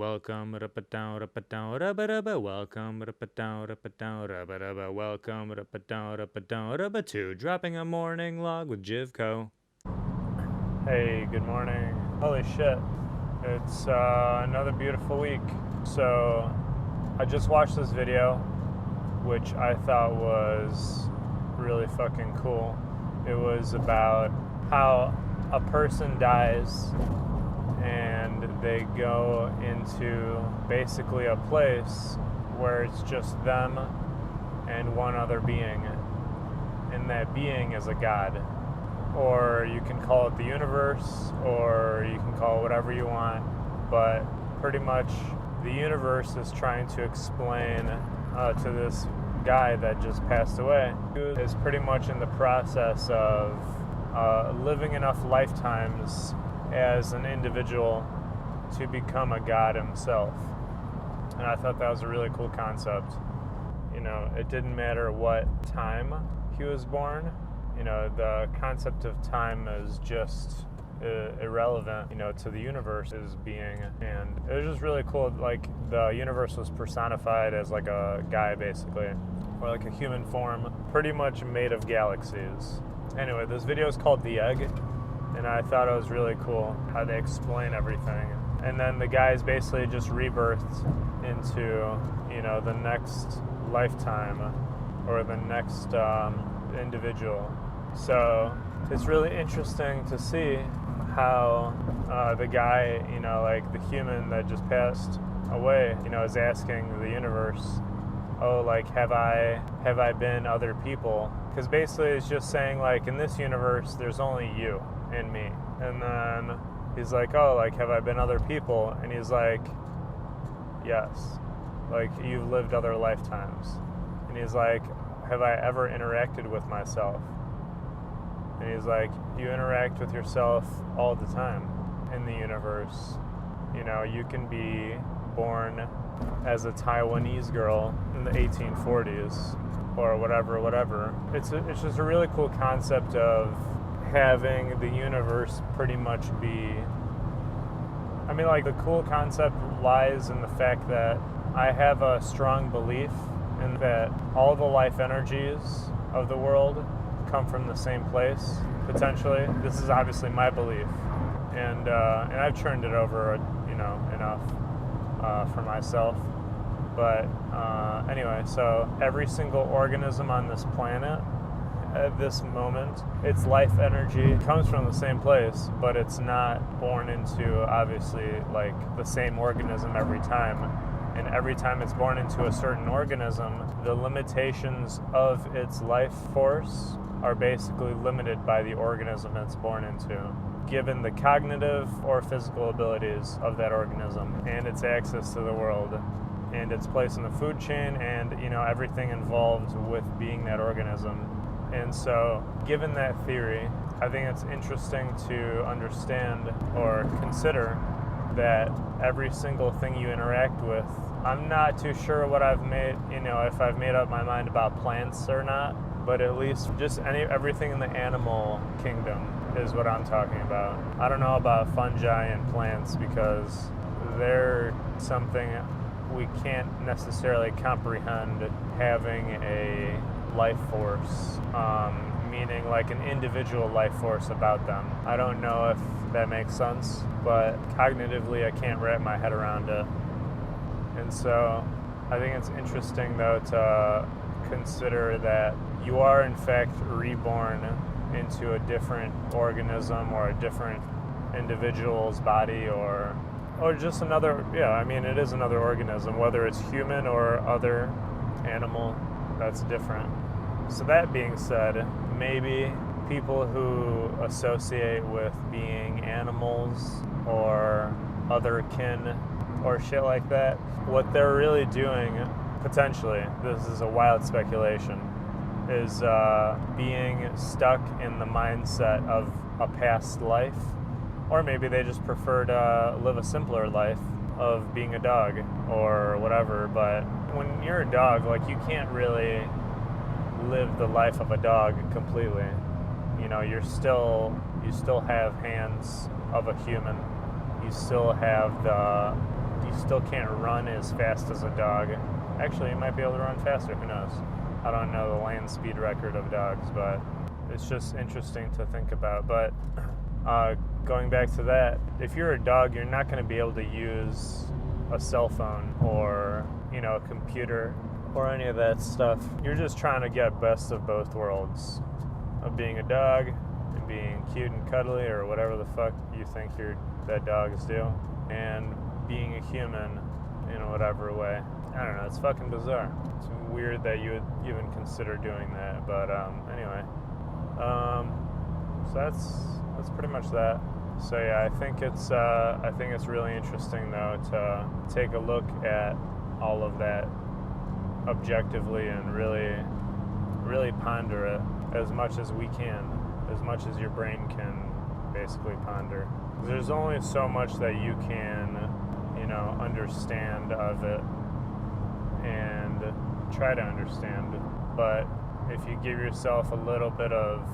Welcome, welcome, welcome to Dropping a Morning Log with Jivko. Hey, good morning. Holy shit. It's another beautiful week. So, I just watched this video, which I thought was really fucking cool. It was about how a person dies and they go into basically a place where it's just them and one other being. And that being is a god. Or you can call it the universe, or you can call it whatever you want, but pretty much the universe is trying to explain to this guy that just passed away, who is pretty much in the process of living enough lifetimes as an individual to become a god himself. And I thought that was a really cool concept. You know, it didn't matter what time he was born. You know, the concept of time is just irrelevant, you know, to the universe as being. And it was just really cool. Like, the universe was personified as like a guy, basically, or like a human form, pretty much made of galaxies. Anyway, this video is called The Egg, and I thought it was really cool how they explain everything. And then the guy's basically just rebirthed into, you know, the next lifetime or the next individual. So it's really interesting to see how the guy, you know, like the human that just passed away, you know, is asking the universe, oh, like, have I been other people? Because basically it's just saying, like, in this universe there's only you and me. And then he's like, oh, like, have I been other people? And he's like, yes, like, you've lived other lifetimes. And he's like, have I ever interacted with myself? And he's like, you interact with yourself all the time in the universe. You know, you can be born as a Taiwanese girl in the 1840s or whatever. It's just a really cool concept of having the universe pretty much be... I mean, like, the cool concept lies in the fact that I have a strong belief in that all the life energies of the world come from the same place, potentially. This is obviously my belief, and I've turned it over, you know, enough for myself. But anyway, so every single organism on this planet at this moment, its life energy comes from the same place, but it's not born into, obviously, like, the same organism every time. And every time it's born into a certain organism, the limitations of its life force are basically limited by the organism it's born into, given the cognitive or physical abilities of that organism and its access to the world and its place in the food chain and, you know, everything involved with being that organism. And so, given that theory, I think it's interesting to understand or consider that every single thing you interact with, I'm not too sure what I've made, you know, if I've made up my mind about plants or not, but at least just everything in the animal kingdom is what I'm talking about. I don't know about fungi and plants because they're something we can't necessarily comprehend having a life force, meaning like an individual life force about them. I don't know if that makes sense, but cognitively I can't wrap my head around it. And so I think it's interesting, though, to consider that you are in fact reborn into a different organism or a different individual's body or just another, yeah, I mean, it is another organism, whether it's human or other animal, that's different. So that being said, maybe people who associate with being animals or other kin or shit like that, what they're really doing, potentially, this is a wild speculation, is being stuck in the mindset of a past life, or maybe they just prefer to live a simpler life of being a dog or whatever. But when you're a dog, like, you can't really live the life of a dog completely. You know, you still have hands of a human. You still have the, you still can't run as fast as a dog. Actually, you might be able to run faster, who knows? I don't know the land speed record of dogs, but it's just interesting to think about. But going back to that, if you're a dog, you're not going to be able to use a cell phone or, you know, a computer or any of that stuff. You're just trying to get best of both worlds, of being a dog and being cute and cuddly or whatever the fuck you think that dogs do, and being a human in whatever way. I don't know, it's fucking bizarre. It's weird that you would even consider doing that, but anyway. So that's pretty much that. So yeah, I think it's really interesting though to take a look at all of that objectively and really ponder it as much as we can, as much as your brain can basically ponder. There's only so much that you can, you know, understand of it and try to understand. But if you give yourself a little bit of,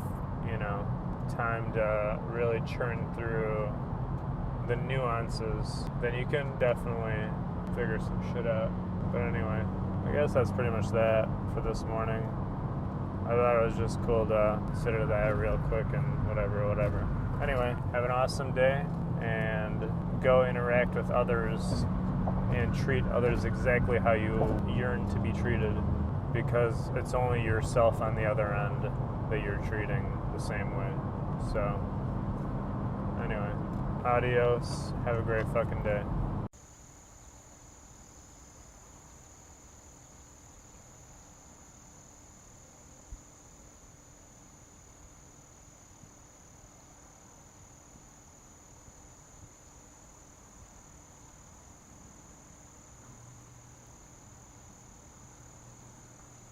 you know, time to really churn through the nuances, then you can definitely figure some shit out. But anyway, I guess that's pretty much that for this morning. I thought it was just cool to consider that real quick and whatever. Anyway, have an awesome day and go interact with others and treat others exactly how you yearn to be treated, because it's only yourself on the other end that you're treating the same way. So, anyway, adios. Have a great fucking day.